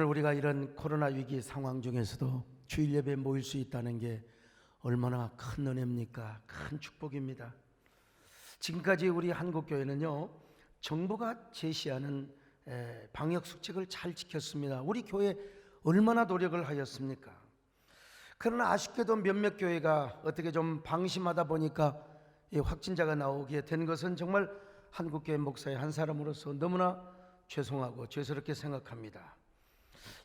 우리가 이런 코로나 위기 상황 중에서도 주일 예배에 모일 수 있다는 게 얼마나 큰 은혜입니까? 큰 축복입니다. 지금까지 우리 한국교회는요, 정부가 제시하는 방역 수칙을 잘 지켰습니다. 우리 교회 얼마나 노력을 하였습니까? 그러나 아쉽게도 몇몇 교회가 어떻게 좀 방심하다 보니까 확진자가 나오게 된 것은 정말 한국교회 목사의 한 사람으로서 너무나 죄송하고 죄스럽게 생각합니다.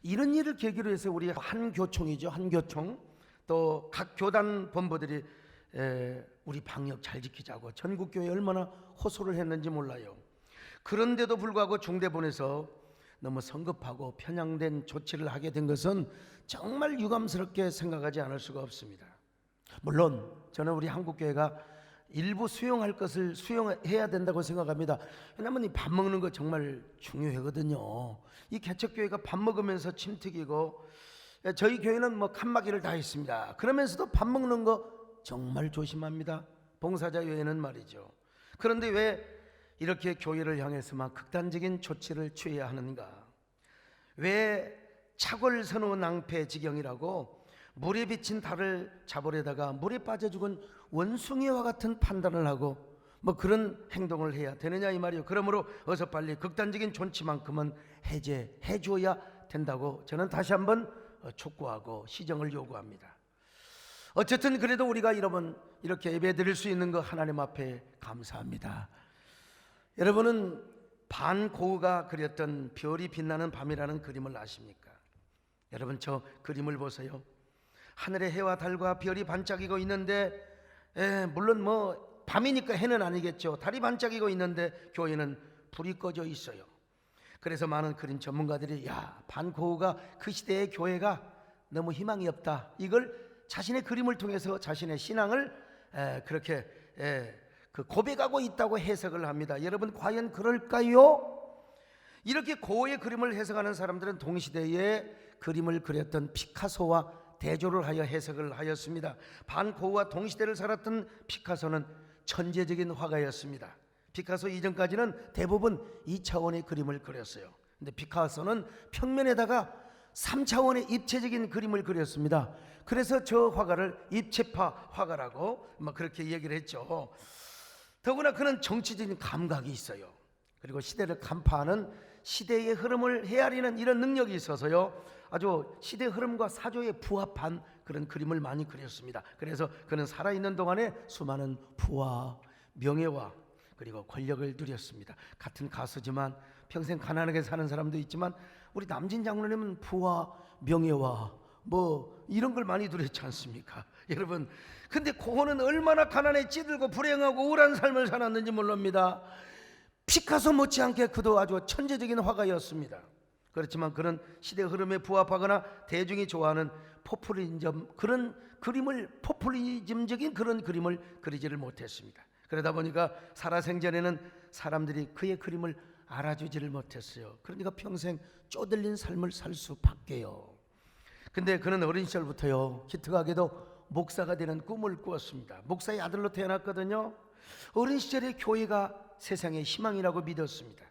이런 일을 계기로 해서 우리 한교총이죠, 한교총, 또 각 교단 본부들이 우리 방역 잘 지키자고 전국교회에 얼마나 호소를 했는지 몰라요. 그런데도 불구하고 중대본에서 너무 성급하고 편향된 조치를 하게 된 것은 정말 유감스럽게 생각하지 않을 수가 없습니다. 물론 저는 우리 한국교회가 일부 수용할 것을 수용해야 된다고 생각합니다. 왜냐하면 이 밥 먹는 거 정말 중요하거든요. 이 개척교회가 밥 먹으면서 침튀기고, 저희 교회는 뭐 칸막이를 다 했습니다. 그러면서도 밥 먹는 거 정말 조심합니다. 봉사자 외에는 말이죠. 그런데 왜 이렇게 교회를 향해서만 극단적인 조치를 취해야 하는가? 왜 차골선후 낭패 지경이라고 물에 비친 달을 잡으려다가 물에 빠져 죽은 원숭이와 같은 판단을 하고 뭐 그런 행동을 해야 되느냐 이 말이에요. 그러므로 어서 빨리 극단적인 조치만큼은 해제해 줘야 된다고 저는 다시 한번 촉구하고 시정을 요구합니다. 어쨌든 그래도 우리가 여러분 이렇게 예배 드릴 수 있는 거 하나님 앞에 감사합니다. 여러분은 반고흐가 그렸던 별이 빛나는 밤이라는 그림을 아십니까? 여러분 저 그림을 보세요. 하늘에 해와 달과 별이 반짝이고 있는데, 물론 뭐 밤이니까 해는 아니겠죠. 달이 반짝이고 있는데 교회는 불이 꺼져 있어요. 그래서 많은 그림 전문가들이 반고흐가 그 시대의 교회가 너무 희망이 없다, 이걸 자신의 그림을 통해서 자신의 신앙을 그렇게 고백하고 있다고 해석을 합니다. 여러분 과연 그럴까요? 이렇게 고흐의 그림을 해석하는 사람들은 동시대에 그림을 그렸던 피카소와 대조를 하여 해석을 하였습니다. 반고흐와 동시대를 살았던 피카소는 천재적인 화가였습니다. 피카소 이전까지는 대부분 2차원의 그림을 그렸어요. 근데 피카소는 평면에다가 3차원의 입체적인 그림을 그렸습니다. 그래서 저 화가를 입체파 화가라고 그렇게 얘기를 했죠. 더구나 그는 정치적인 감각이 있어요. 그리고 시대를 간파하는, 시대의 흐름을 헤아리는 이런 능력이 있어서요, 아주 시대 흐름과 사조에 부합한 그런 그림을 많이 그렸습니다. 그래서 그는 살아있는 동안에 수많은 부와 명예와 그리고 권력을 누렸습니다. 같은 가수지만 평생 가난하게 사는 사람도 있지만 우리 남진 장로님은 부와 명예와 뭐 이런 걸 많이 누렸지 않습니까? 여러분, 근데 고흐는 얼마나 가난에 찌들고 불행하고 우울한 삶을 살았는지 모릅니다. 피카소 못지않게 그도 아주 천재적인 화가였습니다. 그렇지만 그런 시대 흐름에 부합하거나 대중이 좋아하는 포퓰리즘, 그런 그림을, 포퓰리즘적인 그런 그림을 그리지를 못했습니다. 그러다 보니까 살아생전에는 사람들이 그의 그림을 알아주지를 못했어요. 그러니까 평생 쪼들린 삶을 살 수밖에요. 근데 그는 어린 시절부터요, 기특하게도 목사가 되는 꿈을 꾸었습니다. 목사의 아들로 태어났거든요. 어린 시절에 교회가 세상의 희망이라고 믿었습니다.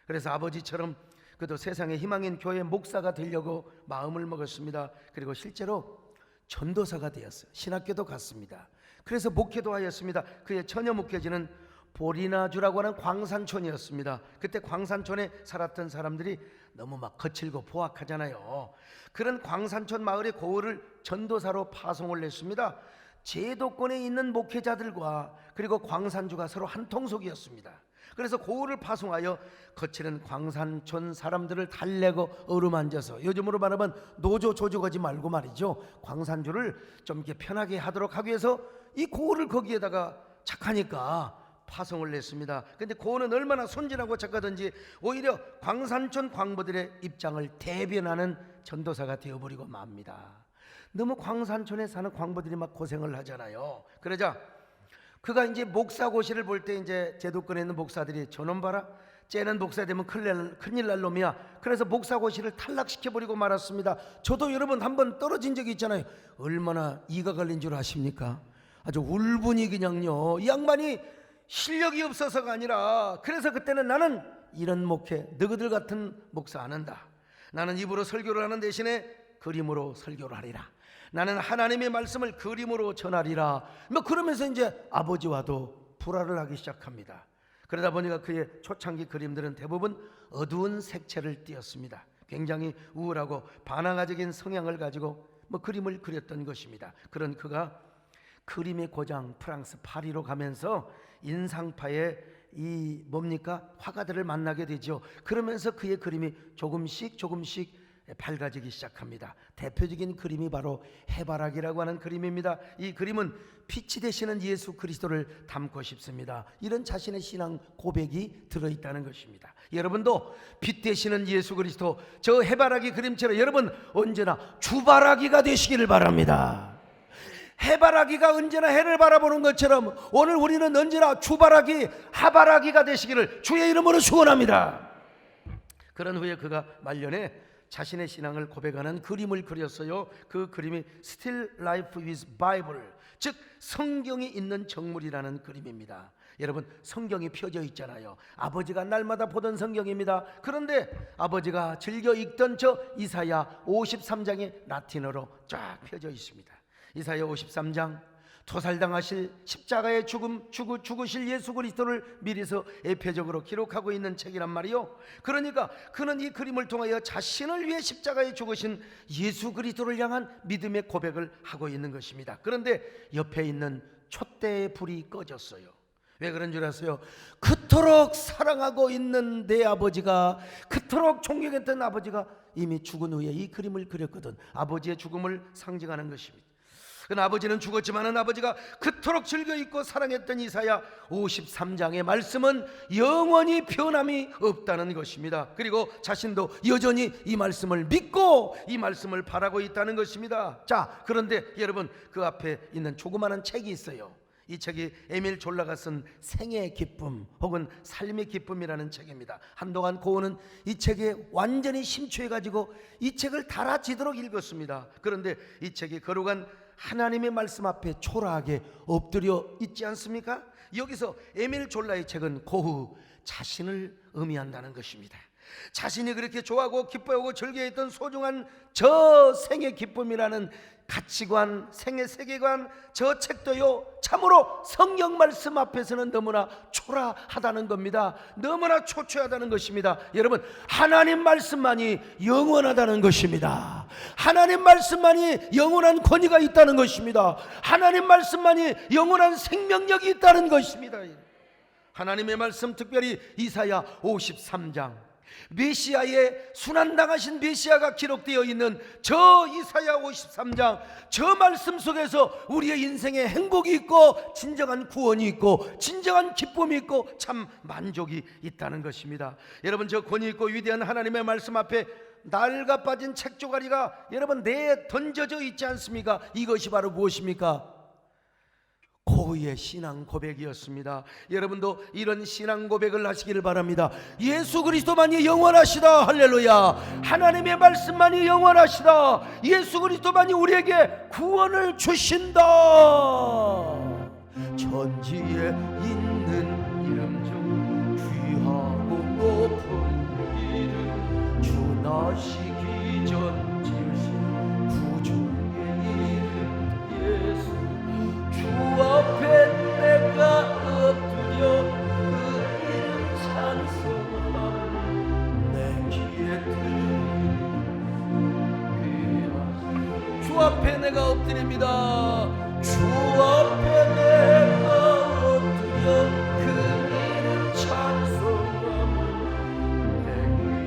그래서 아버지처럼 그도 세상의 희망인 교회 목사가 되려고 마음을 먹었습니다. 그리고 실제로 전도사가 되었어요. 신학교도 갔습니다. 그래서 목회도 하였습니다. 그의 처녀 목회지는 보리나주라고 하는 광산촌이었습니다. 그때 광산촌에 살았던 사람들이 너무 거칠고 포악하잖아요. 그런 광산촌 마을에 고흐를 전도사로 파송을 했습니다. 제도권에 있는 목회자들과 그리고 광산주가 서로 한 통속이었습니다. 그래서 고흐를 파송하여 거칠은 광산촌 사람들을 달래고 어루만져서, 요즘으로 말하면 노조 조직하지 말고 말이죠, 광산주를 좀 이렇게 편하게 하도록 하기 위해서 이 고흐를 거기에다가 착하니까 파송을 했습니다. 근데 고흐는 얼마나 순진하고 착하든지 오히려 광산촌 광부들의 입장을 대변하는 전도사가 되어버리고 맙니다. 너무 광산촌에 사는 광부들이 막 고생을 하잖아요. 그러자 그가 이제 목사고시를 볼 때 이제 제도권에 있는 목사들이 저놈 봐라, 쟤는 목사 되면 큰일 날 놈이야. 그래서 목사고시를 탈락시켜버리고 말았습니다. 저도 여러분 한번 떨어진 적이 있잖아요. 얼마나 이가 걸린 줄 아십니까? 아주 울분이 그냥요, 이 양반이 실력이 없어서가 아니라, 그래서 그때는 나는 이런 목회, 너희들 같은 목사 안 한다, 나는 입으로 설교를 하는 대신에 그림으로 설교를 하리라. 나는 하나님의 말씀을 그림으로 전하리라. 그러면서 이제 아버지와도 불화를 하기 시작합니다. 그러다 보니까 그의 초창기 그림들은 대부분 어두운 색채를 띄었습니다. 굉장히 우울하고 반항아적인 성향을 가지고 그림을 그렸던 것입니다. 그런 그가 그림의 고장 프랑스 파리로 가면서 인상파의 화가들을 만나게 되죠. 그러면서 그의 그림이 조금씩 밝아지기 시작합니다. 대표적인 그림이 바로 해바라기라고 하는 그림입니다. 이 그림은 빛이 되시는 예수 그리스도를 담고 싶습니다. 이런 자신의 신앙 고백이 들어있다는 것입니다. 여러분도 빛 되시는 예수 그리스도, 저 해바라기 그림처럼 여러분 언제나 주바라기가 되시기를 바랍니다. 해바라기가 언제나 해를 바라보는 것처럼 오늘 우리는 언제나 주바라기, 하바라기가 되시기를 주의 이름으로 축원합니다. 그런 후에 그가 말년에 자신의 신앙을 고백하는 그림을 그렸어요. 그 그림이 Still Life with Bible, 즉 성경이 있는 정물이라는 그림입니다. 여러분, 성경이 펴져 있잖아요. 아버지가 날마다 보던 성경입니다. 그런데 아버지가 즐겨 읽던 저 이사야 53장이 라틴어로 쫙 펴져 있습니다. 이사야 53장, 토살당하실 십자가의 죽으실 예수 그리스도를 미리서 예표적으로 기록하고 있는 책이란 말이요. 그러니까 그는 이 그림을 통하여 자신을 위해 십자가에 죽으신 예수 그리스도를 향한 믿음의 고백을 하고 있는 것입니다. 그런데 옆에 있는 촛대의 불이 꺼졌어요. 왜 그런 줄 아세요? 그토록 사랑하고 있는 내 아버지가, 그토록 존경했던 아버지가 이미 죽은 후에 이 그림을 그렸거든. 아버지의 죽음을 상징하는 것입니다. 아버지는 죽었지만 아버지가 그토록 즐겨 읽고 사랑했던 이사야 53장의 말씀은 영원히 변함이 없다는 것입니다. 그리고 자신도 여전히 이 말씀을 믿고 이 말씀을 바라고 있다는 것입니다. 자, 그런데 여러분, 그 앞에 있는 조그마한 책이 있어요. 이 책이 에밀 졸라가 쓴 생의 기쁨 혹은 삶의 기쁨이라는 책입니다. 한동안 고은은 이 책에 완전히 심취해가지고 이 책을 달아지도록 읽었습니다. 그런데 이 책이 거룩한 하나님의 말씀 앞에 초라하게 엎드려 있지 않습니까? 여기서 에밀 졸라의 책은 고흐 자신을 의미한다는 것입니다. 자신이 그렇게 좋아하고 기뻐하고 즐겨했던 소중한 저 생의 기쁨이라는 가치관, 생의 세계관, 저 책도요 참으로 성경 말씀 앞에서는 너무나 초라하다는 겁니다. 너무나 초췌하다는 것입니다. 여러분, 하나님 말씀만이 영원하다는 것입니다. 하나님 말씀만이 영원한 권위가 있다는 것입니다. 하나님 말씀만이 영원한 생명력이 있다는 것입니다. 하나님의 말씀, 특별히 이사야 53장, 메시아의 순환당하신 메시아가 기록되어 있는 저 이사야 53장, 저 말씀 속에서 우리의 인생에 행복이 있고 진정한 구원이 있고 진정한 기쁨이 있고 참 만족이 있다는 것입니다. 여러분, 저 권위 있고 위대한 하나님의 말씀 앞에 낡아 빠진 책 조가리가 여러분 내에 던져져 있지 않습니까? 이것이 바로 무엇입니까? 고흐의 신앙 고백이었습니다. 여러분도 이런 신앙 고백을 하시기를 바랍니다. 예수 그리스도만이 영원하시다. 할렐루야. 하나님의 말씀만이 영원하시다. 예수 그리스도만이 우리에게 구원을 주신다. 천지에 있는 이름 중 귀하고 높은 이름, 주 나시기 전 지으신 구주의 이름 예수. 주 앞에 내가 엎드려 그 이름 찬송함, 내 귀에 들리는 주 앞에 내가 엎드립니다. 주 앞에 내가 엎드려 그 이름 찬송함, 내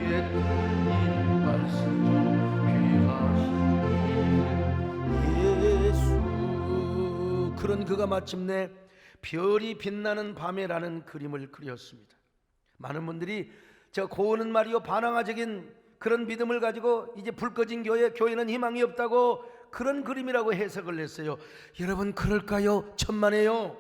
귀에 들리는 말씀 귀하신 예수. 그런 그가 마침내 별이 빛나는 밤에라는 그림을 그렸습니다. 많은 분들이 저 고은은 말이요 반항아적인 그런 믿음을 가지고 이제 불 꺼진 교회는 희망이 없다고 그런 그림이라고 해석을 했어요. 여러분, 그럴까요? 천만에요.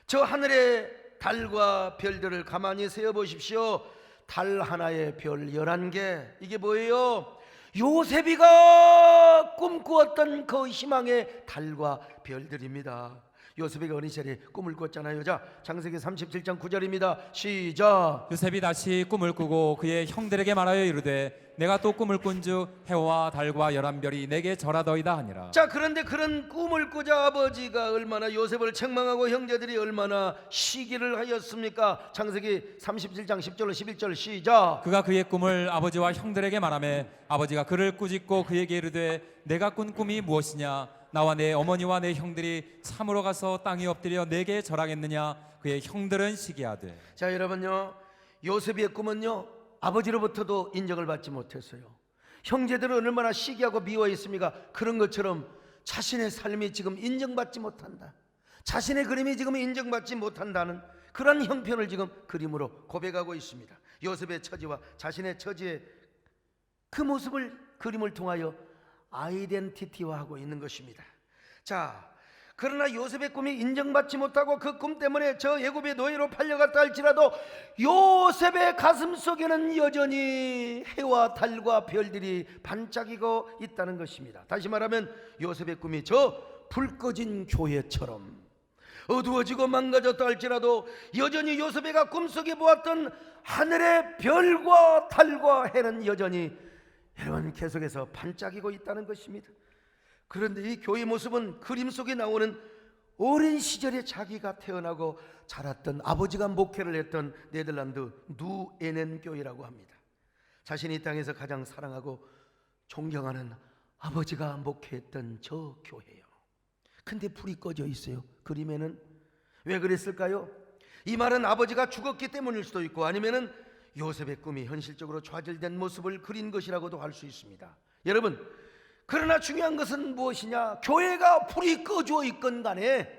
저 하늘의 달과 별들을 가만히 세어보십시오. 달 하나에 별 11개, 이게 뭐예요? 요셉이가 꿈꾸었던 그 희망의 달과 별들입니다. 요셉이 어린 시절에 꿈을 꿨잖아요. 자, 창세기 37장 9절입니다. 시작. 요셉이 다시 꿈을 꾸고 그의 형들에게 말하여 이르되 내가 또 꿈을 꾼즉 해와 달과 열한 별이 내게 절하더이다 하니라. 자, 그런데 그런 꿈을 꾸자 아버지가 얼마나 요셉을 책망하고 형제들이 얼마나 시기를 하였습니까? 창세기 37장 10절로 11절 시작. 그가 그의 꿈을 아버지와 형들에게 말하매 아버지가 그를 꾸짖고 그에게 이르되 내가 꾼 꿈이 무엇이냐? 나와 내 어머니와 내 형들이 참으로 가서 땅에 엎드려 내게 절하겠느냐? 그의 형들은 시기하되. 자, 여러분요, 요셉의 꿈은요 아버지로부터도 인정을 받지 못했어요. 형제들은 얼마나 시기하고 미워 있습니까? 그런 것처럼 자신의 삶이 지금 인정받지 못한다, 자신의 그림이 지금 인정받지 못한다는 그런 형편을 지금 그림으로 고백하고 있습니다. 요셉의 처지와 자신의 처지의 그 모습을 그림을 통하여 아이덴티티화하고 있는 것입니다. 자, 그러나 요셉의 꿈이 인정받지 못하고 그 꿈 때문에 저 애굽의 노예로 팔려갔다 할지라도 요셉의 가슴 속에는 여전히 해와 달과 별들이 반짝이고 있다는 것입니다. 다시 말하면 요셉의 꿈이 저 불 꺼진 교회처럼 어두워지고 망가졌다 할지라도 여전히 요셉이가 꿈속에 보았던 하늘의 별과 달과 해는 여전히 여러분 계속해서 반짝이고 있다는 것입니다. 그런데 이 교회 모습은 그림 속에 나오는 어린 시절에 자기가 태어나고 자랐던 아버지가 목회를 했던 네덜란드 누에넨 교회라고 합니다. 자신이 이 땅에서 가장 사랑하고 존경하는 아버지가 목회했던 저 교회요. 근데 불이 꺼져 있어요. 그림에는. 왜 그랬을까요? 이 말은 아버지가 죽었기 때문일 수도 있고 아니면은 요셉의 꿈이 현실적으로 좌절된 모습을 그린 것이라고도 할 수 있습니다. 여러분, 그러나 중요한 것은 무엇이냐? 교회가 불이 꺼져 있건 간에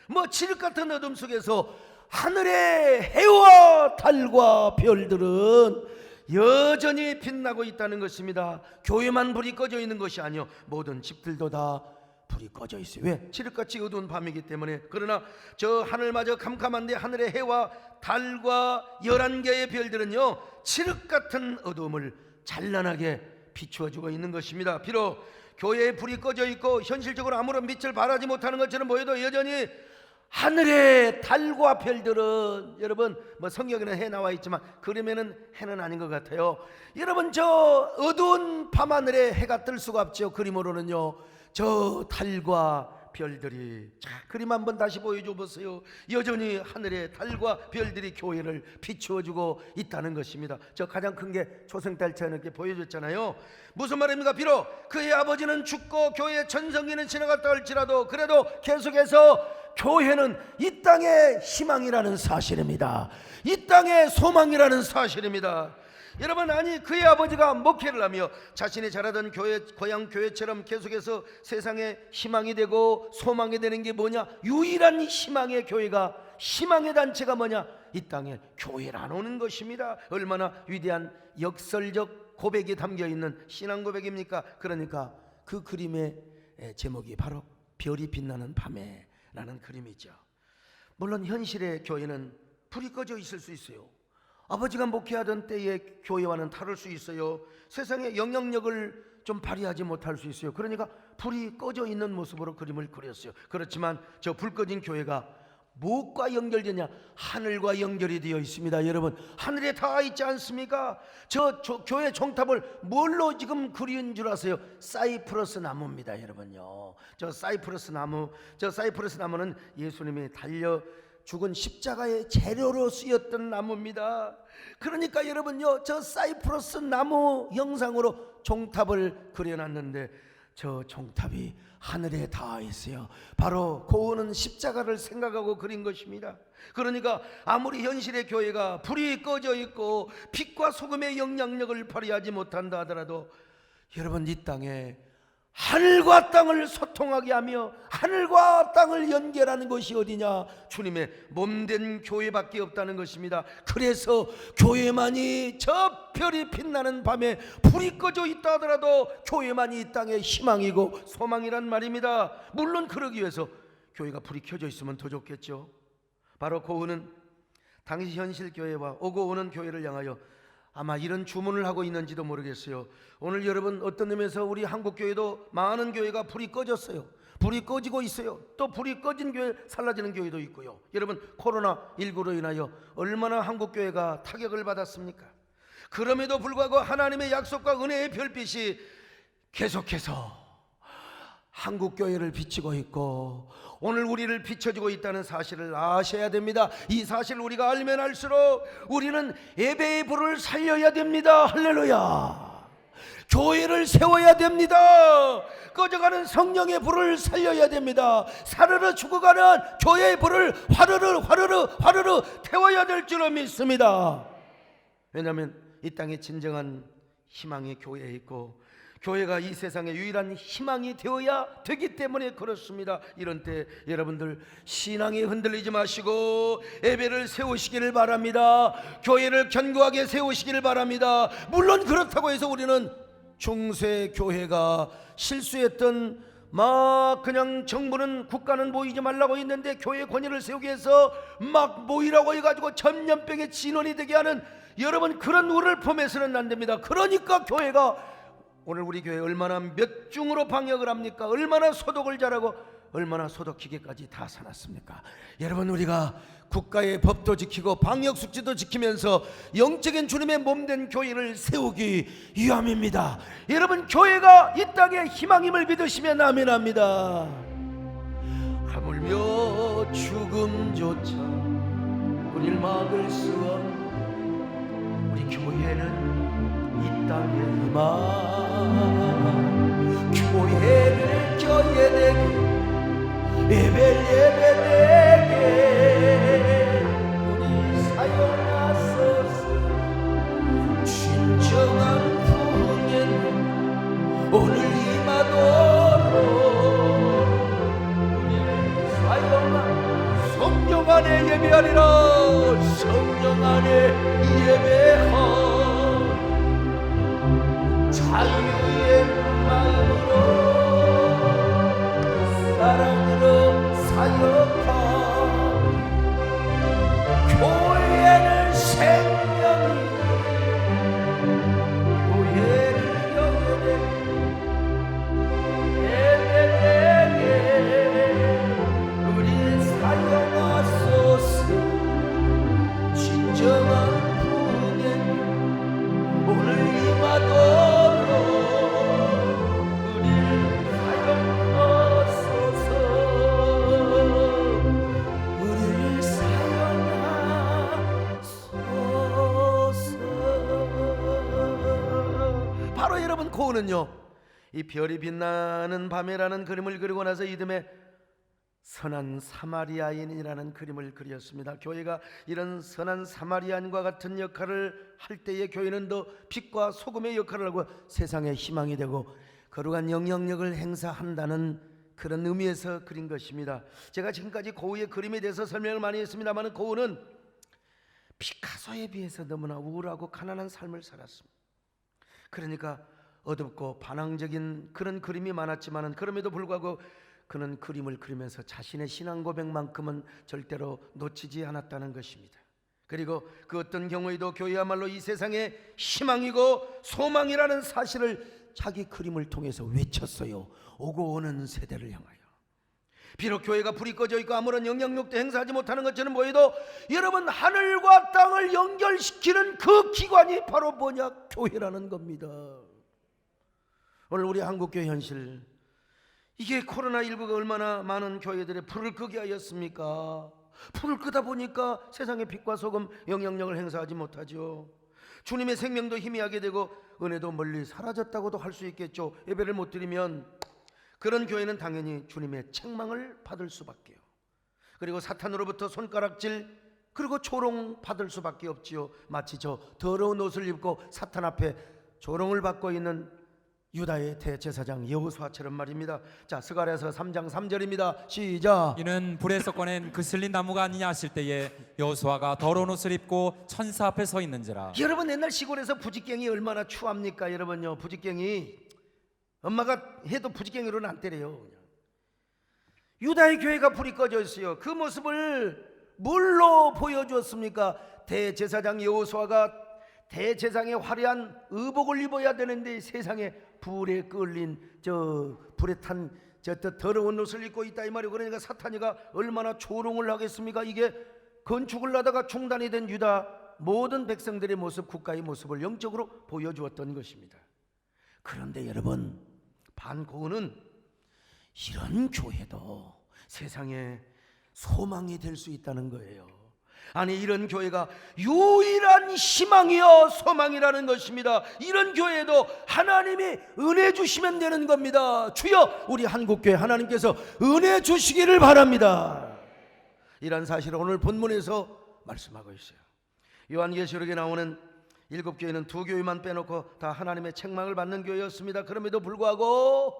뭐 칠흑 같은 어둠 속에서 하늘의 해와 달과 별들은 여전히 빛나고 있다는 것입니다. 교회만 불이 꺼져 있는 것이 아니요, 모든 집들도 다 불이 꺼져 있어요. 왜? 칠흑같이 어두운 밤이기 때문에. 그러나 저 하늘마저 캄캄한데 하늘의 해와 달과 11개의 별들은요 칠흑 같은 어두움을 찬란하게 비추어주고 있는 것입니다. 비록 교회에 불이 꺼져 있고 현실적으로 아무런 빛을 발하지 못하는 것처럼 보여도 여전히 하늘의 달과 별들은, 여러분 뭐 성경에는 해 나와 있지만 그림에는 해는 아닌 것 같아요. 여러분 저 어두운 밤하늘에 해가 뜰 수가 없죠. 그림으로는요 저 달과 별들이, 자 그림 한번 다시 보여줘 보세요. 여전히 하늘의 달과 별들이 교회를 비추어주고 있다는 것입니다. 저 가장 큰 게 초생달처럼 이렇게 보여줬잖아요. 무슨 말입니까? 비록 그의 아버지는 죽고 교회의 전성기는 지나갔다 할지라도 그래도 계속해서 교회는 이 땅의 희망이라는 사실입니다. 이 땅의 소망이라는 사실입니다. 여러분, 아니 그의 아버지가 목회를 하며 자신이 자라던 교회, 고향 교회처럼 계속해서 세상에 희망이 되고 소망이 되는 게 뭐냐? 유일한 희망의 교회가, 희망의 단체가 뭐냐? 이 땅에 교회라는 것입니다. 얼마나 위대한 역설적 고백이 담겨있는 신앙 고백입니까? 그러니까 그 그림의 제목이 바로 별이 빛나는 밤에 라는 그림이죠. 물론 현실의 교회는 불이 꺼져 있을 수 있어요. 아버지가 목회하던 때의 교회와는 다를 수 있어요. 세상에 영향력을 좀 발휘하지 못할 수 있어요. 그러니까 불이 꺼져 있는 모습으로 그림을 그렸어요. 그렇지만 저 불 꺼진 교회가 무엇과 연결되냐? 하늘과 연결이 되어 있습니다. 여러분, 하늘에 닿아 있지 않습니까? 저 교회 종탑을 뭘로 지금 그린 줄 아세요? 사이프러스 나무입니다. 여러분요, 저 사이프러스 나무는 예수님이 달려 죽은 십자가의 재료로 쓰였던 나무입니다. 그러니까 여러분요, 저 사이프러스 나무 형상으로 종탑을 그려놨는데 저 종탑이 하늘에 닿아 있어요. 바로 고은은 십자가를 생각하고 그린 것입니다. 그러니까 아무리 현실의 교회가 불이 꺼져 있고 빛과 소금의 영향력을 발휘하지 못한다 하더라도 여러분, 이 땅에 하늘과 땅을 소통하게 하며 하늘과 땅을 연결하는 것이 어디냐? 주님의 몸된 교회밖에 없다는 것입니다. 그래서 교회만이 저 별이 빛나는 밤에 불이 꺼져 있다 하더라도 교회만이 이 땅의 희망이고 소망이란 말입니다. 물론 그러기 위해서 교회가 불이 켜져 있으면 더 좋겠죠. 바로 고은은 당시 현실 교회와 오고 오는 교회를 향하여 아마 이런 주문을 하고 있는지도 모르겠어요. 오늘 여러분, 어떤 의미에서 우리 한국교회도 많은 교회가 불이 꺼졌어요. 불이 꺼지고 있어요. 또 불이 꺼진 교회 사라지는 교회도 있고요. 여러분, 코로나19로 인하여 얼마나 한국교회가 타격을 받았습니까? 그럼에도 불구하고 하나님의 약속과 은혜의 별빛이 계속해서 한국교회를 비추고 있고 오늘 우리를 비춰주고 있다는 사실을 아셔야 됩니다. 이 사실을 우리가 알면 알수록 우리는 예배의 불을 살려야 됩니다. 할렐루야. 교회를 세워야 됩니다. 꺼져가는 성령의 불을 살려야 됩니다. 사르르 죽어가는 교회의 불을 화르르 태워야 될 줄로 믿습니다. 왜냐하면 이 땅에 진정한 희망이 교회에 있고 교회가 이 세상의 유일한 희망이 되어야 되기 때문에 그렇습니다. 이런 때 여러분들 신앙이 흔들리지 마시고 예배를 세우시기를 바랍니다. 교회를 견고하게 세우시기를 바랍니다. 물론 그렇다고 해서 우리는 중세 교회가 실수했던 막 그냥 정부는 국가는 모이지 말라고 했는데 교회 권위를 세우기 위해서 막 모이라고 해가지고 전염병의 진원이 되게 하는 여러분 그런 우를 범해서는 안 됩니다. 그러니까 교회가 오늘 우리 교회 얼마나 몇 중으로 방역을 합니까? 얼마나 소독을 잘하고 얼마나 소독기계까지 다 사놨습니까? 여러분 우리가 국가의 법도 지키고 방역 수칙도 지키면서 영적인 주님의 몸된 교회를 세우기 위함입니다. 여러분 교회가 이 땅의 희망임을 믿으시면 아멘합니다. 하물며 죽음조차 우리를 막을 수 없는 우리 교회는 이 땅의 희망 교회를 교회되게 예배되게 우리 사용하소서. 진정한 부흥에는 오늘 임하도록 우리 사용하 성령 안에 예배하리라. 성령 안에 예배하 자유의 마음으로 사랑으로 사역하 교회는 생명이 교회를 예배되게 우리 사용하소서. 진정한 부흥에 오늘 임하도록 우리를 사용하소서. 우리를 사용하소서. 바로 여러분 고은은요 이 별이 빛나는 밤에라는 그림을 그리고 나서 이듬해 선한 사마리아인이라는 그림을 그렸습니다. 교회가 이런 선한 사마리아인과 같은 역할을 할 때에 교회는 더 빛과 소금의 역할을 하고 세상의 희망이 되고 거룩한 영향력을 행사한다는 그런 의미에서 그린 것입니다. 제가 지금까지 고우의 그림에 대해서 설명을 많이 했습니다만 고우는 피카소에 비해서 너무나 우울하고 가난한 삶을 살았습니다. 그러니까 어둡고 반항적인 그런 그림이 많았지만 그럼에도 불구하고 그는 그림을 그리면서 자신의 신앙 고백만큼은 절대로 놓치지 않았다는 것입니다. 그리고 그 어떤 경우에도 교회야말로 이 세상의 희망이고 소망이라는 사실을 자기 그림을 통해서 외쳤어요. 오고 오는 세대를 향하여. 비록 교회가 불이 꺼져 있고 아무런 영향력도 행사하지 못하는 것처럼 보여도 여러분 하늘과 땅을 연결시키는 그 기관이 바로 뭐냐? 교회라는 겁니다. 오늘 우리 한국교회 현실, 이게 코로나19가 얼마나 많은 교회들의 불을 끄게 하였습니까? 불을 끄다 보니까 세상의 빛과 소금 영향력을 행사하지 못하죠. 주님의 생명도 희미하게 되고 은혜도 멀리 사라졌다고도 할 수 있겠죠. 예배를 못 드리면 그런 교회는 당연히 주님의 책망을 받을 수밖에요. 그리고 사탄으로부터 손가락질 그리고 조롱 받을 수밖에 없지요. 마치 저 더러운 옷을 입고 사탄 앞에 조롱을 받고 있는 유다의 대제사장 여호수아처럼 말입니다. 자, 스가랴서 3장 3절입니다. 시작. 이는 불에서 꺼낸 그 슬린 나무가 아니냐 하실 때에 여호수아가 더러운 옷을 입고 천사 앞에 서 있는지라. 여러분 옛날 시골에서 부직갱이 얼마나 추합니까? 여러분요, 부직갱이 엄마가 해도 부직갱이로는 안 때려요. 유다의 교회가 불이 꺼져 있어요. 그 모습을 뭘로 보여주었습니까? 대제사장 여호수아가 대제사장의 화려한 의복을 입어야 되는데 세상에 불에 끌린 저 불에 탄 저 더러운 옷을 입고 있다 이 말이에요. 그러니까 사탄이가 얼마나 조롱을 하겠습니까? 이게 건축을 하다가 중단이 된 유다 모든 백성들의 모습, 국가의 모습을 영적으로 보여주었던 것입니다. 그런데 여러분, 반고은은 이런 교회도 세상에 소망이 될 수 있다는 거예요. 아니, 이런 교회가 유일한 희망이요 소망이라는 것입니다. 이런 교회도 하나님이 은혜 주시면 되는 겁니다. 주여, 우리 한국교회 하나님께서 은혜 주시기를 바랍니다. 이런 사실을 오늘 본문에서 말씀하고 있어요. 요한계시록에 나오는 7교회는 2교회만 빼놓고 다 하나님의 책망을 받는 교회였습니다. 그럼에도 불구하고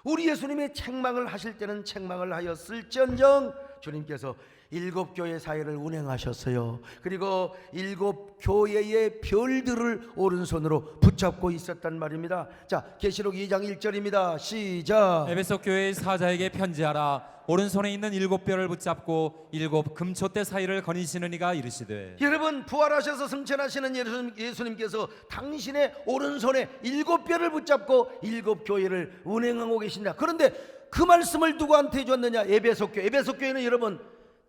우리 예수님이 책망을 하실 때는 책망을 하였을지언정 주님께서 7교회 사이를 운행하셨어요. 그리고 7교회의 별들을 오른손으로 붙잡고 있었단 말입니다. 자, 계시록 2장 1절입니다. 시작. 에베소 교회의 사자에게 편지하라. 오른손에 있는 7별을 붙잡고 7 금촛대 사이를 거니시는 이가 이르시되. 여러분, 부활하셔서 승천하시는 예수님께서 당신의 오른손에 7별을 붙잡고 7교회를 운행하고 계신다. 그런데 그 말씀을 누구한테 줬느냐? 에베소 교회. 에베소 교회는 여러분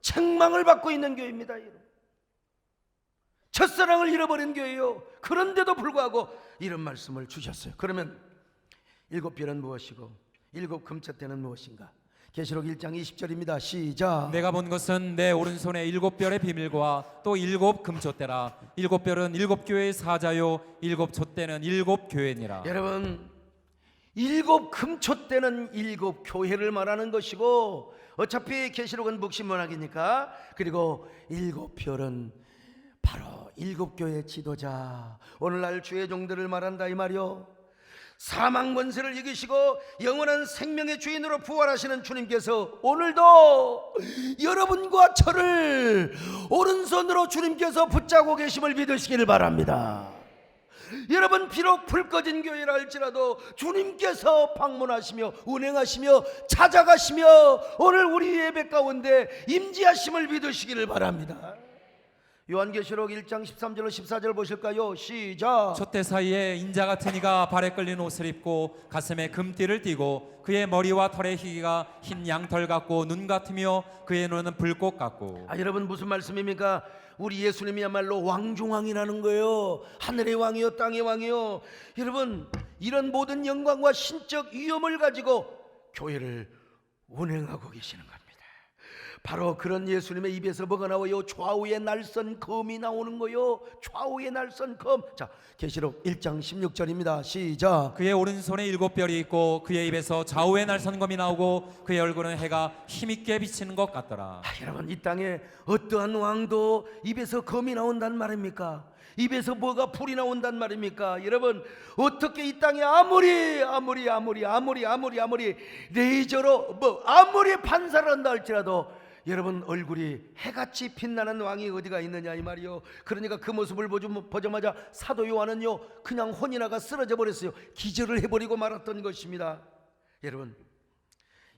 책망을 받고 있는 교회입니다. 첫사랑을 잃어버린 교회요. 그런데도 불구하고 이런 말씀을 주셨어요. 그러면 7별은 무엇이고 7 금촛대는 무엇인가? 계시록 1장 20절입니다. 시작. 내가 본 것은 내 오른손에 7별의 비밀과 또 7 금촛대라. 7별은 7교회의 사자요 7 촛대는 7교회니라. 여러분, 7 금촛대는 7교회를 말하는 것이고, 어차피 계시록은 묵신문학이니까, 그리고 7별은 바로 7교회 지도자, 오늘날 주의 종들을 말한다 이 말이요. 사망 권세를 이기시고 영원한 생명의 주인으로 부활하시는 주님께서 오늘도 여러분과 저를 오른손으로 주님께서 붙잡고 계심을 믿으시기를 바랍니다. 여러분, 비록 불 꺼진 교회라 할지라도 주님께서 방문하시며 운행하시며 찾아가시며 오늘 우리 예배 가운데 임재하심을 믿으시기를 바랍니다. 요한계시록 1장 13절로 14절 보실까요? 시작. 촛대 사이에 인자 같은 이가 발에 끌린 옷을 입고 가슴에 금띠를 띠고 그의 머리와 털의 희기가 흰 양털 같고 눈 같으며 그의 눈은 불꽃 같고. 여러분, 무슨 말씀입니까? 우리 예수님이야말로 왕중왕이라는 거예요. 하늘의 왕이요 땅의 왕이요. 여러분, 이런 모든 영광과 신적 위엄을 가지고 교회를 운행하고 계시는 겁니다. 바로 그런 예수님의 입에서 뭐가 나와요? 좌우의 날선 검이 나오는 거요. 좌우의 날선 검. 자, 계시록 1장 16절입니다. 시작. 그의 오른손에 7별이 있고 그의 입에서 좌우의 날선 검이 나오고 그의 얼굴은 해가 힘있게 비치는 것 같더라. 여러분, 이 땅에 어떠한 왕도 입에서 검이 나온단 말입니까? 입에서 뭐가 불이 나온단 말입니까? 여러분, 어떻게 이 땅에 아무리 레이저로 아무리 반사를 한다 할지라도 여러분, 얼굴이 해같이 빛나는 왕이 어디가 있느냐 이 말이요. 그러니까 그 모습을 보자마자 사도 요한은요 그냥 혼이 나가 쓰러져 버렸어요. 기절을 해버리고 말았던 것입니다. 여러분,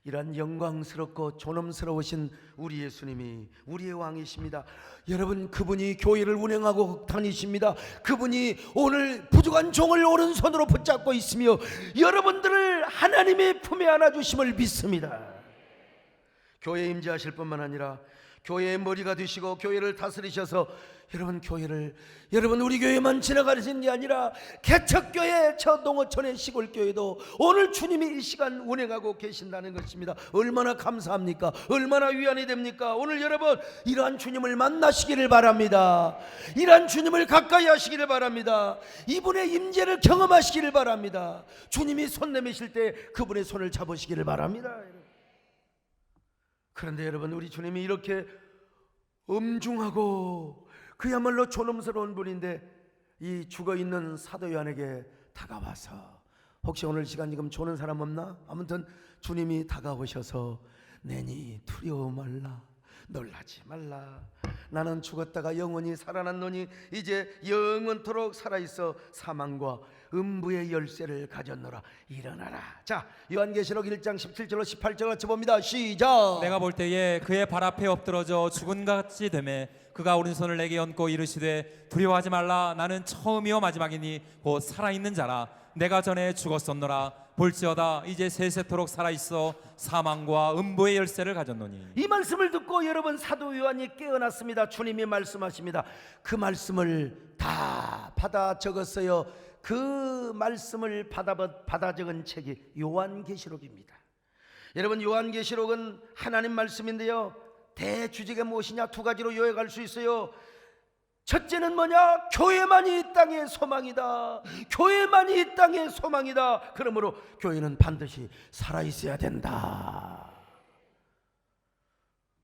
이러한 영광스럽고 존엄스러우신 우리 예수님이 우리의 왕이십니다. 여러분, 그분이 교회를 운행하고 다니십니다. 그분이 오늘 부족한 종을 오른손으로 붙잡고 있으며 여러분들을 하나님의 품에 안아주심을 믿습니다. 교회에 임재하실 뿐만 아니라 교회의 머리가 되시고 교회를 다스리셔서 여러분 우리 교회만 지나가시는 게 아니라 개척교회 저 농어촌의 시골교회도 오늘 주님이 이 시간 운행하고 계신다는 것입니다. 얼마나 감사합니까? 얼마나 위안이 됩니까? 오늘 여러분 이러한 주님을 만나시기를 바랍니다. 이러한 주님을 가까이 하시기를 바랍니다. 이분의 임재를 경험하시기를 바랍니다. 주님이 손 내미실 때 그분의 손을 잡으시기를 바랍니다. 그런데 여러분, 우리 주님이 이렇게 엄중하고 그야말로 존엄스러운 분인데 이 죽어있는 사도 요한에게 다가와서, 혹시 오늘 시간 지금 조는 사람 없나? 아무튼 주님이 다가오셔서 내니 두려워 말라, 놀라지 말라. 나는 죽었다가 영원히 살아났노니 이제 영원토록 살아있어 사망과 음부의 열쇠를 가졌노라. 일어나라. 자, 요한계시록 1장 17절로 18절 같이 봅니다. 시작. 내가 볼 때에 그의 발 앞에 엎드러져 죽은 같이 되매 그가 오른손을 내게 얹고 이르시되 두려워하지 말라. 나는 처음이요 마지막이니 곧 살아있는 자라. 내가 전에 죽었었노라. 볼지어다 이제 세세토록 살아있어 사망과 음부의 열쇠를 가졌노니. 이 말씀을 듣고 여러분 사도 요한이 깨어났습니다. 주님이 말씀하십니다. 그 말씀을 다 받아 적었어요. 그 말씀을 받아 적은 책이 요한계시록입니다. 여러분, 요한계시록은 하나님 말씀인데요, 대주제가 무엇이냐, 두 가지로 요약할 수 있어요. 첫째는 뭐냐? 교회만이 이 땅의 소망이다. 교회만이 이 땅의 소망이다. 그러므로 교회는 반드시 살아있어야 된다.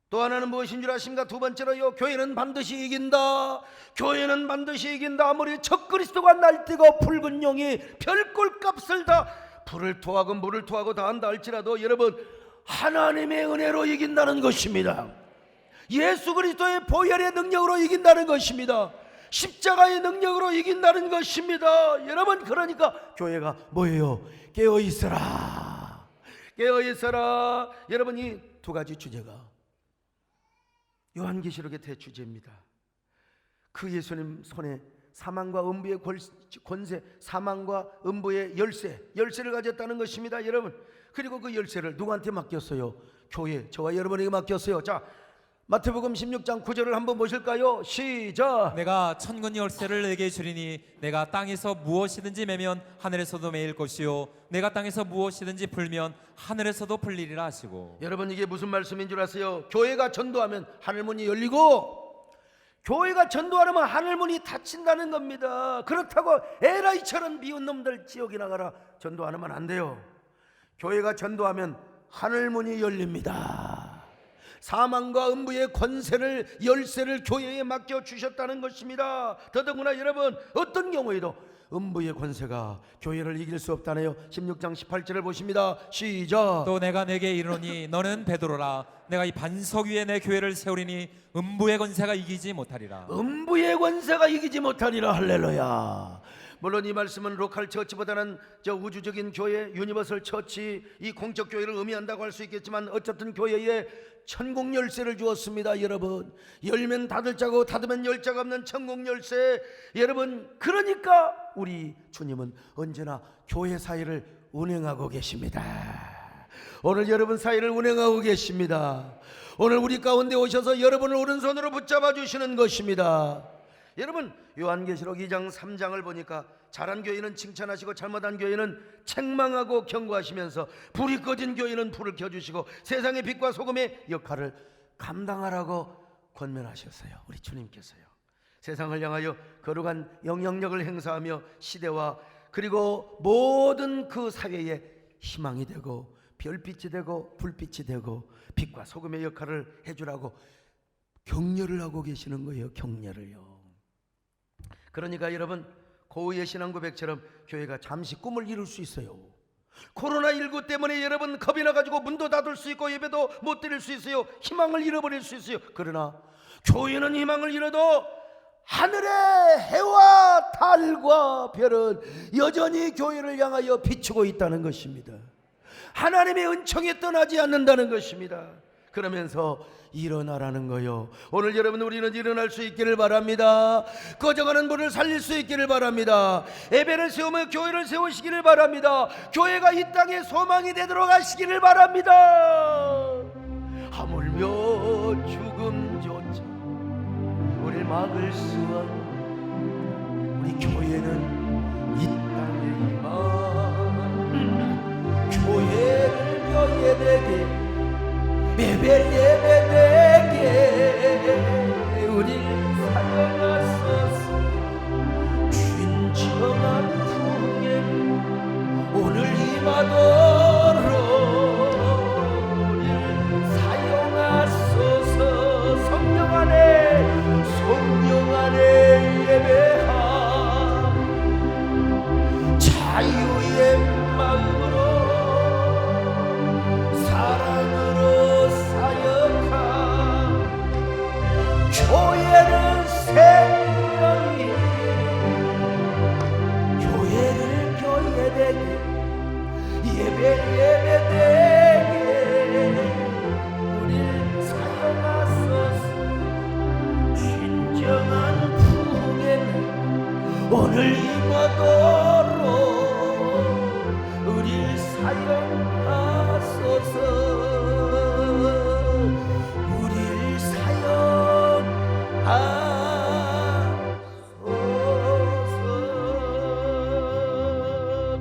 또 하나는 무엇인 줄 아십니까? 두 번째로요, 교회는 반드시 이긴다. 교회는 반드시 이긴다. 아무리 적그리스도가 날뛰고 붉은 용이 별꼴값을 다 불을 토하고 물을 토하고 다 한다 할지라도 여러분, 하나님의 은혜로 이긴다는 것입니다. 예수 그리스도의 보혈의 능력으로 이긴다는 것입니다. 십자가의 능력으로 이긴다는 것입니다. 여러분, 그러니까 교회가 뭐예요? 깨어있어라. 깨어있어라. 여러분, 이 두 가지 주제가 요한계시록의 대주제입니다. 그 예수님 손에 사망과 음부의 권세, 사망과 음부의 열쇠를 가졌다는 것입니다. 여러분, 그리고 그 열쇠를 누구한테 맡겼어요? 교회, 저와 여러분에게 맡겼어요. 자, 마태복음 16장 9절을 한번 보실까요? 시작. 내가 천군 열쇠를 내게 주리니 내가 땅에서 무엇이든지 매면 하늘에서도 매일 것이요 내가 땅에서 무엇이든지 풀면 하늘에서도 풀리리라 하시고. 여러분, 이게 무슨 말씀인 줄 아세요? 교회가 전도하면 하늘문이 열리고, 교회가 전도하려면 하늘문이 닫힌다는 겁니다. 그렇다고 에라이처럼 미운 놈들 지옥에 나가라 전도 안 하면 안 돼요. 교회가 전도하면 하늘문이 열립니다. 사망과 음부의 권세를, 열쇠를 교회에 맡겨주셨다는 것입니다. 더더구나 여러분, 어떤 경우에도 음부의 권세가 교회를 이길 수 없다네요. 16장 18절을 보십니다. 시작. 또 내가 내게 이르노니 너는 베드로라. 내가 이 반석 위에 내 교회를 세우리니 음부의 권세가 이기지 못하리라. 음부의 권세가 이기지 못하리라. 할렐루야. 물론 이 말씀은 로컬 처치보다는 저 우주적인 교회, 유니버설 처치, 이 공적 교회를 의미한다고 할 수 있겠지만, 어쨌든 교회에 천국 열쇠를 주었습니다. 여러분, 열면 닫을 자고 닫으면 열 자가 없는 천국 열쇠. 여러분, 그러니까 우리 주님은 언제나 교회 사회를 운행하고 계십니다. 오늘 여러분 사회를 운행하고 계십니다. 오늘 우리 가운데 오셔서 여러분을 오른손으로 붙잡아 주시는 것입니다. 여러분, 요한계시록 2장 3장을 보니까 잘한 교회는 칭찬하시고 잘못한 교회는 책망하고 경고하시면서, 불이 꺼진 교회는 불을 켜주시고 세상의 빛과 소금의 역할을 감당하라고 권면하셨어요. 우리 주님께서요. 세상을 향하여 거룩한 영향력을 행사하며 시대와 그리고 모든 그 사회에 희망이 되고 별빛이 되고 불빛이 되고 빛과 소금의 역할을 해주라고 격려를 하고 계시는 거예요. 격려를요. 그러니까 여러분, 고우의 신앙 고백처럼 교회가 잠시 꿈을 이룰 수 있어요. 코로나19 때문에 여러분 겁이 나가지고 문도 닫을 수 있고 예배도 못 드릴 수 있어요. 희망을 잃어버릴 수 있어요. 그러나 교회는 희망을 잃어도 하늘의 해와 달과 별은 여전히 교회를 향하여 비추고 있다는 것입니다. 하나님의 은총이 떠나지 않는다는 것입니다. 그러면서 일어나라는 거요. 오늘 여러분, 우리는 일어날 수 있기를 바랍니다. 꺼져가는 불을 살릴 수 있기를 바랍니다. 예배를 세우며 교회를 세우시기를 바랍니다. 교회가 이 땅의 소망이 되도록 하시기를 바랍니다. 하물며 죽음조차 우리를 막을 수 없는 우리 교회는 이 땅의 희망, 교회를 교회되게 예배되게 우리 사랑하소서. 진정한 풍경 오늘 임하도록 우리 사용하소서. 성령 안에 예배하 자유의 마음으로 사랑으로 사역한 교회는 생명이, 교회를 교회되게 예배되게 우릴 사용하소서. 진정한 풍에는 오늘 임하도록 우릴 사용하소서. 우리를 사용하소서.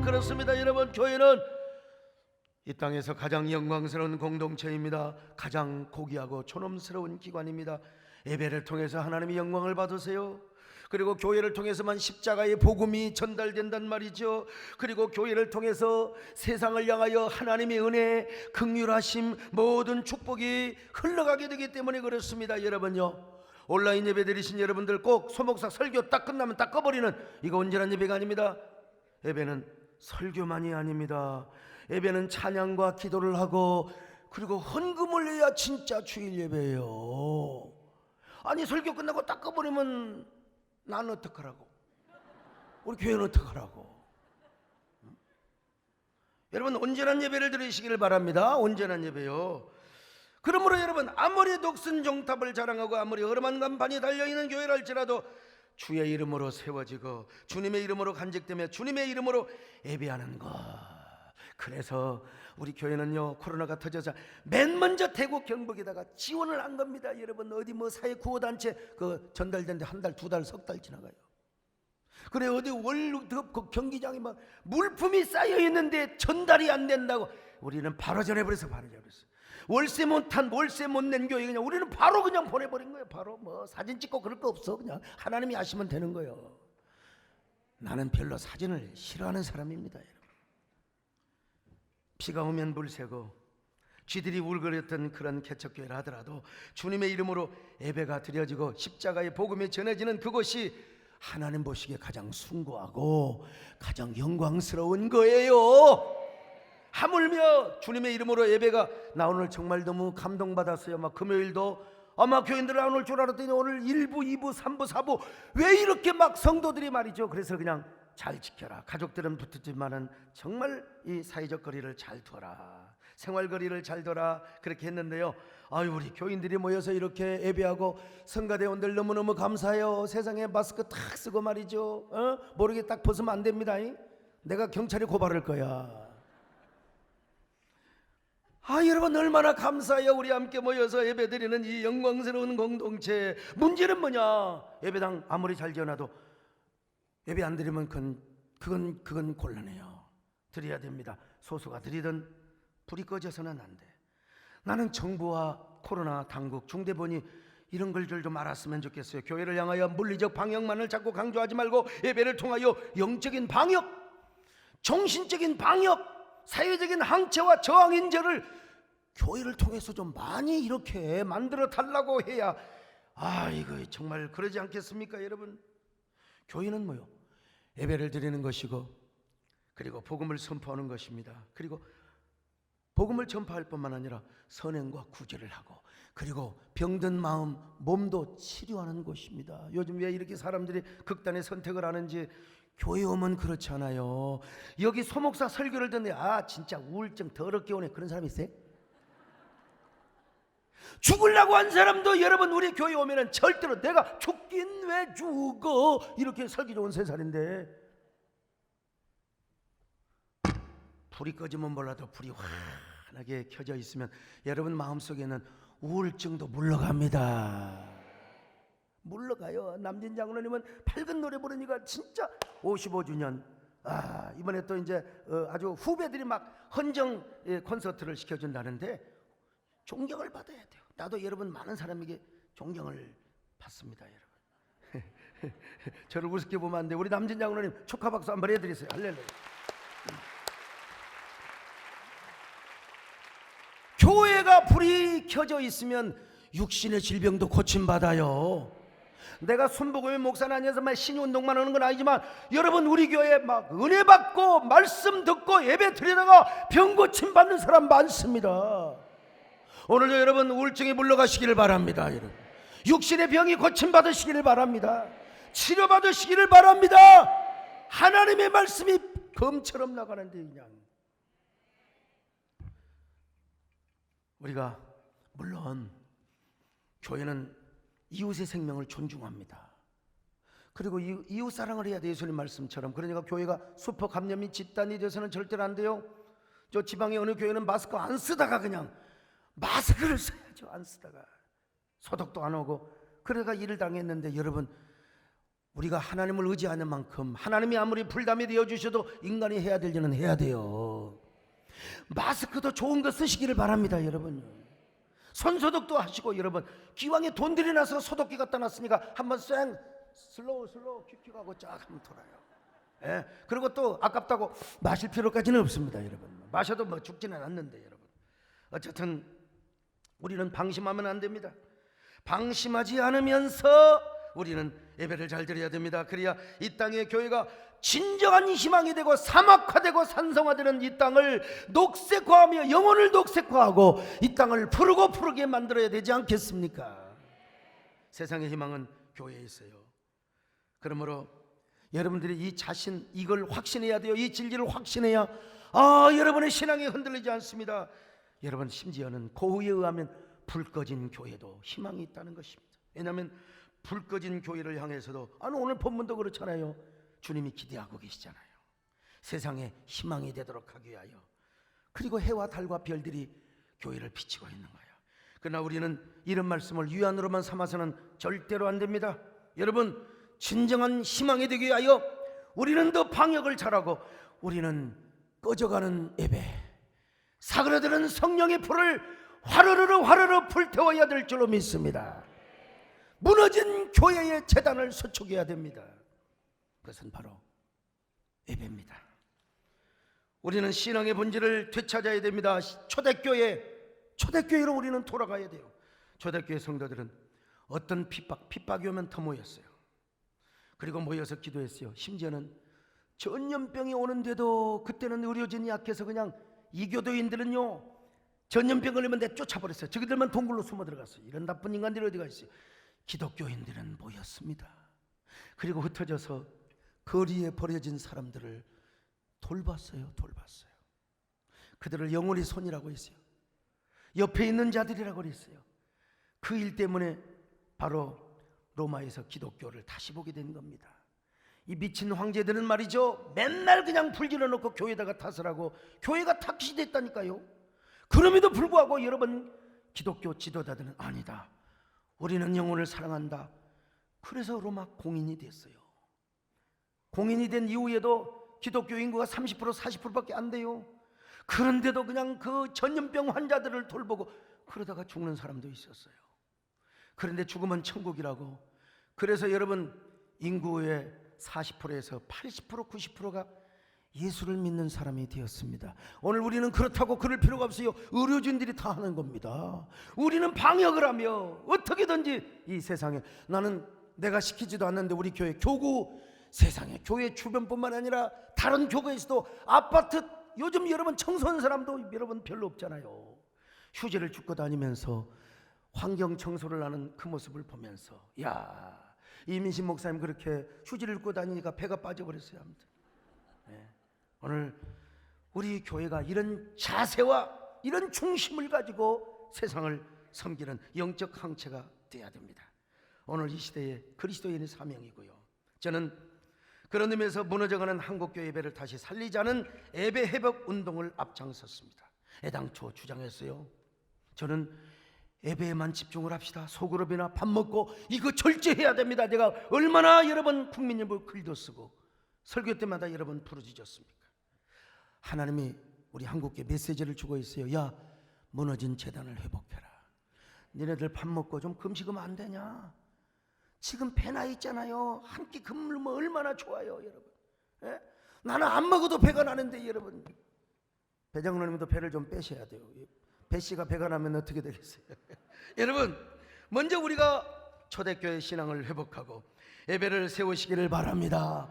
그렇습니다. 여러분, 교회는 이 땅에서 가장 영광스러운 공동체입니다. 가장 고귀하고 존엄스러운 기관입니다. 예배를 통해서 하나님의 영광을 받으세요. 그리고 교회를 통해서만 십자가의 복음이 전달된단 말이죠. 그리고 교회를 통해서 세상을 향하여 하나님의 은혜, 긍휼하심, 모든 축복이 흘러가게 되기 때문에 그렇습니다. 여러분요, 온라인 예배 드리신 여러분들 꼭 소목사 설교 딱 끝나면 딱 꺼버리는 이거 온전한 예배가 아닙니다. 예배는 설교만이 아닙니다. 예배는 찬양과 기도를 하고 그리고 헌금을 해야 진짜 주일 예배예요. 아니, 설교 끝나고 딱 꺼버리면 나는 어떡하라고? 우리 교회는 어떡하라고? 여러분, 온전한 예배를 드리시기를 바랍니다. 온전한 예배요. 그러므로 여러분, 아무리 녹슨 종탑을 자랑하고 아무리 어마어마한 간판이 달려있는 교회라 할지라도 주의 이름으로 세워지고 주님의 이름으로 간직되며 주님의 이름으로 예배하는 것. 그래서 우리 교회는요, 코로나가 터져서 맨 먼저 대구 경북에다가 지원을 한 겁니다. 여러분, 어디 뭐 사회 구호단체 그 전달되는데 한 달, 두 달, 석 달 지나가요. 그래, 어디 그 경기장에 막 물품이 쌓여 있는데 전달이 안 된다고 우리는 바로 전해버렸어. 월세 못 낸 교회 그냥 우리는 바로 그냥 보내버린 거예요. 바로 뭐 사진 찍고 그럴 거 없어. 그냥 하나님이 아시면 되는 거예요. 나는 별로 사진을 싫어하는 사람입니다. 여러분. 비가 오면 물 새고 쥐들이 울거렸던 그런 개척교회라 하더라도 주님의 이름으로 예배가 드려지고 십자가의 복음이 전해지는 그것이 하나님 보시기에 가장 숭고하고 가장 영광스러운 거예요. 하물며 주님의 이름으로 예배가, 나 오늘 정말 너무 감동받았어요. 막 금요일도 아마 교인들 안 올 줄 알았더니 오늘 1부, 2부, 3부, 4부 왜 이렇게 막 성도들이 말이죠. 그래서 그냥 잘 지켜라. 가족들은 붙었지만은 정말 이 사회적 거리를 잘 둬라. 생활 거리를 잘 둬라. 그렇게 했는데요. 아유, 우리 교인들이 모여서 이렇게 예배하고 성가대원들 너무너무 감사해요. 세상에 마스크 탁 쓰고 말이죠. 모르게 딱 벗으면 안 됩니다. 내가 경찰에 고발할 거야. 여러분, 얼마나 감사해요. 우리 함께 모여서 예배드리는 이 영광스러운 공동체. 문제는 뭐냐? 예배당 아무리 잘 지어놔도 예배 안 드리면 그건 곤란해요. 드려야 됩니다. 소수가 드리든 불이 꺼져서는 안 돼. 나는 정부와 코로나 당국, 중대본이 이런 걸 좀 알았으면 좋겠어요. 교회를 향하여 물리적 방역만을 자꾸 강조하지 말고 예배를 통하여 영적인 방역, 정신적인 방역, 사회적인 항체와 저항인재를 교회를 통해서 좀 많이 이렇게 만들어 달라고 해야, 이거 정말 그러지 않겠습니까? 여러분, 교회는 뭐요? 예배를 드리는 것이고 그리고 복음을 선포하는 것입니다. 그리고 복음을 전파할 뿐만 아니라 선행과 구제를 하고 그리고 병든 마음, 몸도 치료하는 곳입니다. 요즘 왜 이렇게 사람들이 극단의 선택을 하는지, 교회 오면 그렇지 않아요. 여기 소목사 설교를 듣는데 진짜 우울증 더럽게 오네, 그런 사람이 있어요? 죽으려고 한 사람도 여러분 우리 교회 오면은 절대로 내가 죽긴 왜 죽어 이렇게 살기 좋은 세상인데, 불이 꺼지면 몰라도 불이 환하게 켜져 있으면 여러분 마음속에는 우울증도 물러갑니다. 물러가요. 남진 장로님은 밝은 노래 부르니까 진짜 55주년 이번에 또 이제 아주 후배들이 막 헌정 콘서트를 시켜준다는데 존경을 받아야 돼요. 나도 여러분 많은 사람에게 존경을 받습니다. 여러분 저를 우습게 보면 안 돼. 우리 남진 장로님 축하 박수 한번 해드리세요. 할렐루야. 교회가 불이 켜져 있으면 육신의 질병도 고침받아요. 내가 순복음의 목사는 아니어서 막 신운동만 하는 건 아니지만 여러분 우리 교회에 막 은혜 받고 말씀 듣고 예배 드리다가 병 고침 받는 사람 많습니다. 오늘도 여러분 우울증이 물러가시기를 바랍니다. 여러분 육신의 병이 고침 받으시기를 바랍니다. 치료 받으시기를 바랍니다. 하나님의 말씀이 검처럼 나가는데 그냥 우리가 물론 교회는 이웃의 생명을 존중합니다. 그리고 이웃 사랑을 해야 돼. 예수님 말씀처럼. 그러니까 교회가 수퍼 감염이 집단이 돼서는 절대로 안 돼요. 저 지방의 어느 교회는 마스크 안 쓰다가 그냥 마스크를 써야죠. 안 쓰다가 소독도 안 하고 그래가 일을 당했는데, 여러분, 우리가 하나님을 의지하는 만큼 하나님이 아무리 불담이 되어주셔도 인간이 해야 될 일은 해야 돼요. 마스크도 좋은 거 쓰시기를 바랍니다. 여러분, 손소독도 하시고, 여러분, 기왕에 돈 들여놔서 소독기 갖다 놨으니까 한번 쌩 슬로우 큐큐 하고 쫙 한번 돌아요. 예, 그리고 또 아깝다고 마실 필요까지는 없습니다. 여러분, 마셔도 뭐 죽지는 않는데, 여러분, 어쨌든 우리는 방심하면 안 됩니다. 방심하지 않으면서 우리는 예배를 잘 드려야 됩니다. 그래야 이 땅의 교회가 진정한 희망이 되고 사막화되고 산성화되는 이 땅을 녹색화하며 영혼을 녹색화하고 이 땅을 푸르게 만들어야 되지 않겠습니까? 세상의 희망은 교회에 있어요. 그러므로 여러분들이 이 자신, 이걸 확신해야 돼요. 이 진리를 확신해야 여러분의 신앙이 흔들리지 않습니다. 여러분, 심지어는 고흐에 의하면 불 꺼진 교회도 희망이 있다는 것입니다. 왜냐하면 불 꺼진 교회를 향해서도, 오늘 본문도 그렇잖아요. 주님이 기대하고 계시잖아요. 세상에 희망이 되도록 하기 위하여. 그리고 해와 달과 별들이 교회를 비치고 있는 거예요. 그러나 우리는 이런 말씀을 유한으로만 삼아서는 절대로 안 됩니다. 여러분, 진정한 희망이 되기 위하여 우리는 더 방역을 잘하고, 우리는 꺼져가는 예배, 사그라드는 성령의 불을 화르르 불태워야 될 줄로 믿습니다. 무너진 교회의 재단을 수축해야 됩니다. 그것은 바로 예배입니다. 우리는 신앙의 본질을 되찾아야 됩니다. 초대교회로 우리는 돌아가야 돼요. 초대교회 성도들은 어떤 핍박이 오면 더 모였어요. 그리고 모여서 기도했어요. 심지어는 전염병이 오는데도 그때는 의료진이 약해서 그냥 이교도인들은요, 전염병 걸리면 내쫓아버렸어요. 저기들만 동굴로 숨어 들어갔어요. 이런 나쁜 인간들이 어디가 있어요. 기독교인들은 모였습니다. 그리고 흩어져서 거리에 버려진 사람들을 돌봤어요. 그들을 영혼의 손이라고 했어요. 옆에 있는 자들이라고 그랬어요. 그 일 때문에 바로 로마에서 기독교를 다시 보게 된 겁니다. 이 미친 황제들은 말이죠, 맨날 그냥 불 질러놓고 교회에다가 탓을 하고 교회가 탁시 됐다니까요. 그럼에도 불구하고 여러분, 기독교 지도자들은 아니다, 우리는 영혼을 사랑한다. 그래서 로마 공인이 됐어요. 공인이 된 이후에도 기독교 인구가 30% 40%밖에 안 돼요. 그런데도 그냥 그 전염병 환자들을 돌보고 그러다가 죽는 사람도 있었어요. 그런데 죽으면 천국이라고. 그래서 여러분, 인구의 40%에서 80% 90%가 예수를 믿는 사람이 되었습니다. 오늘 우리는 그렇다고 그럴 필요가 없어요. 의료진들이 다 하는 겁니다. 우리는 방역을 하며 어떻게든지 이 세상에, 나는 내가 시키지도 않는데 우리 교회 교구, 세상에 교회 주변뿐만 아니라 다른 교회에서도 아파트, 요즘 여러분 청소하는 사람도 여러분 별로 없잖아요. 휴지를 줍고 다니면서 환경 청소를 하는 그 모습을 보면서, 야, 이민신 목사님 그렇게 휴지를 줍고 다니니까 배가 빠져버렸어요. 아무튼 오늘 우리 교회가 이런 자세와 이런 중심을 가지고 세상을 섬기는 영적 항체가 되어야 됩니다. 오늘 이 시대의 그리스도인의 사명이고요. 저는 그런 의미에서 무너져가는 한국교회 예배를 다시 살리자는 예배 회복 운동을 앞장섰습니다. 애당초 주장했어요. 저는 예배에만 집중을 합시다. 소그룹이나 밥 먹고 이거 절제해야 됩니다. 내가 얼마나 여러분 국민일보 글도 쓰고 설교 때마다 여러분 부르짖었습니까? 하나님이 우리 한국교회 메시지를 주고 있어요. 야, 무너진 재단을 회복해라. 니네들 밥 먹고 좀 금식하면 안 되냐? 지금 배나 있잖아요. 한 끼 굶으면 얼마나 좋아요, 여러분. 예? 나는 안 먹어도 배가 나는데, 여러분, 배장로님도 배를 좀 빼셔야 돼요. 배씨가 배가 나면 어떻게 되겠어요? 여러분, 먼저 우리가 초대교회 신앙을 회복하고 예배를 세우시기를 바랍니다.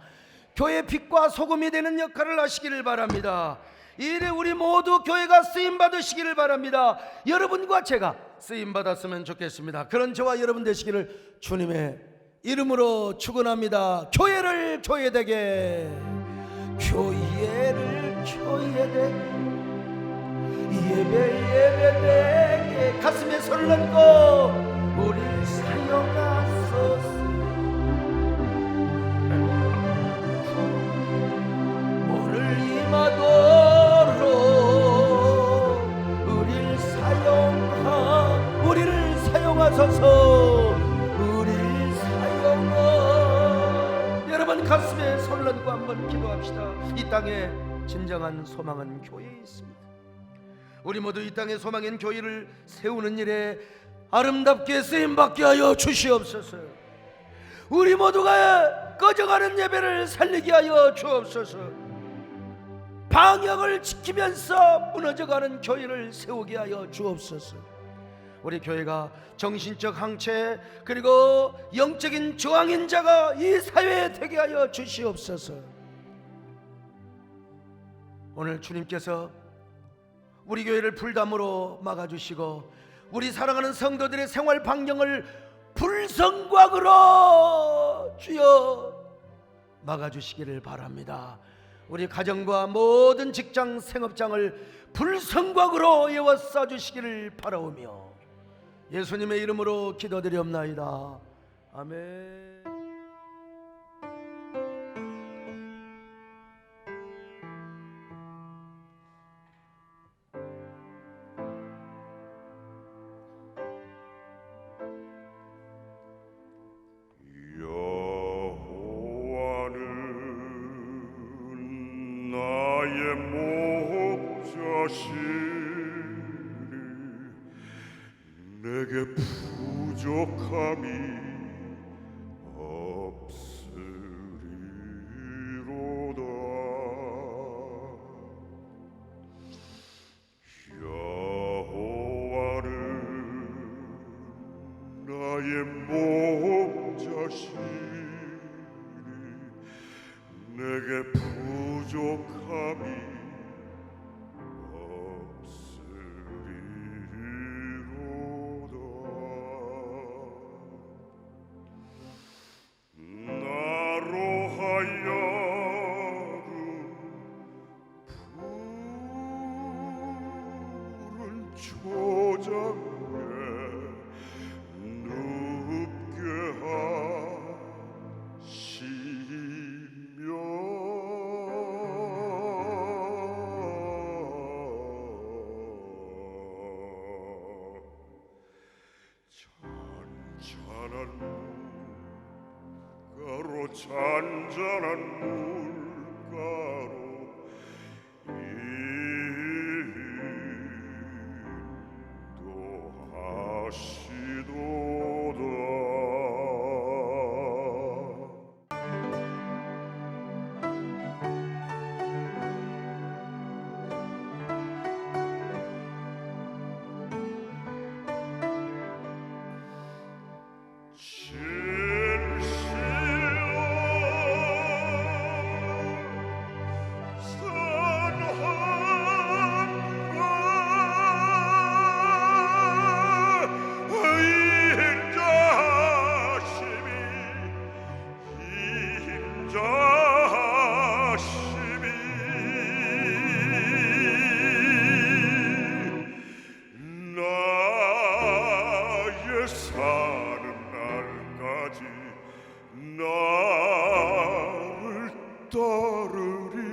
교회 빛과 소금이 되는 역할을 하시기를 바랍니다. 이래 우리 모두 교회가 쓰임 받으시기를 바랍니다. 여러분과 제가 쓰임 받았으면 좋겠습니다. 그런 저와 여러분 되시기를 주님의 이름으로 축원합니다. 교회를 교회되게, 교회를 교회되게, 예배되게, 가슴에 손을 얹고 우리 사용하소서. 오늘 임하도록 땅에 진정한 소망은 교회에 있습니다. 우리 모두 이 땅의 소망인 교회를 세우는 일에 아름답게 쓰임받게 하여 주시옵소서. 우리 모두가 꺼져가는 예배를 살리게 하여 주옵소서. 방향을 지키면서 무너져가는 교회를 세우게 하여 주옵소서. 우리 교회가 정신적 항체 그리고 영적인 저항인 자가 이 사회에 되게 하여 주시옵소서. 오늘 주님께서 우리 교회를 불담으로 막아주시고 우리 사랑하는 성도들의 생활 반경을 불성곽으로 주여 막아주시기를 바랍니다. 우리 가정과 모든 직장 생업장을 불성곽으로 에워싸 주시기를 바라오며 예수님의 이름으로 기도드리옵나이다. 아멘. 나의 목자시니 내게 부족함이 없으리로다. 여호와는 나의 목자시니 내게 부족함이 없으리로다. 나로 하여금 푸른 초장에 눕게 하시며 잔잔한 물가로 인도하시도다. 나의 사는 날까지 나를 따르리리.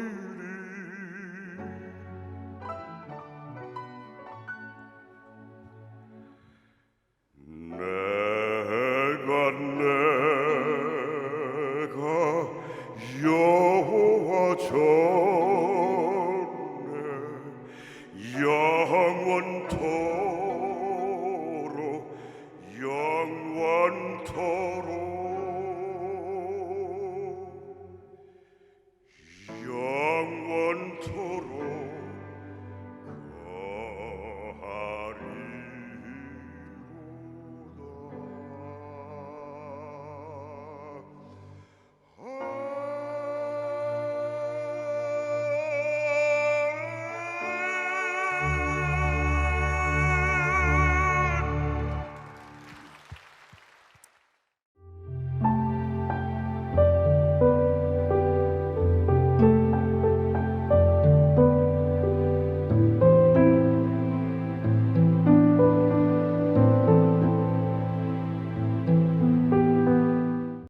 내가 여호와 전에 영원토록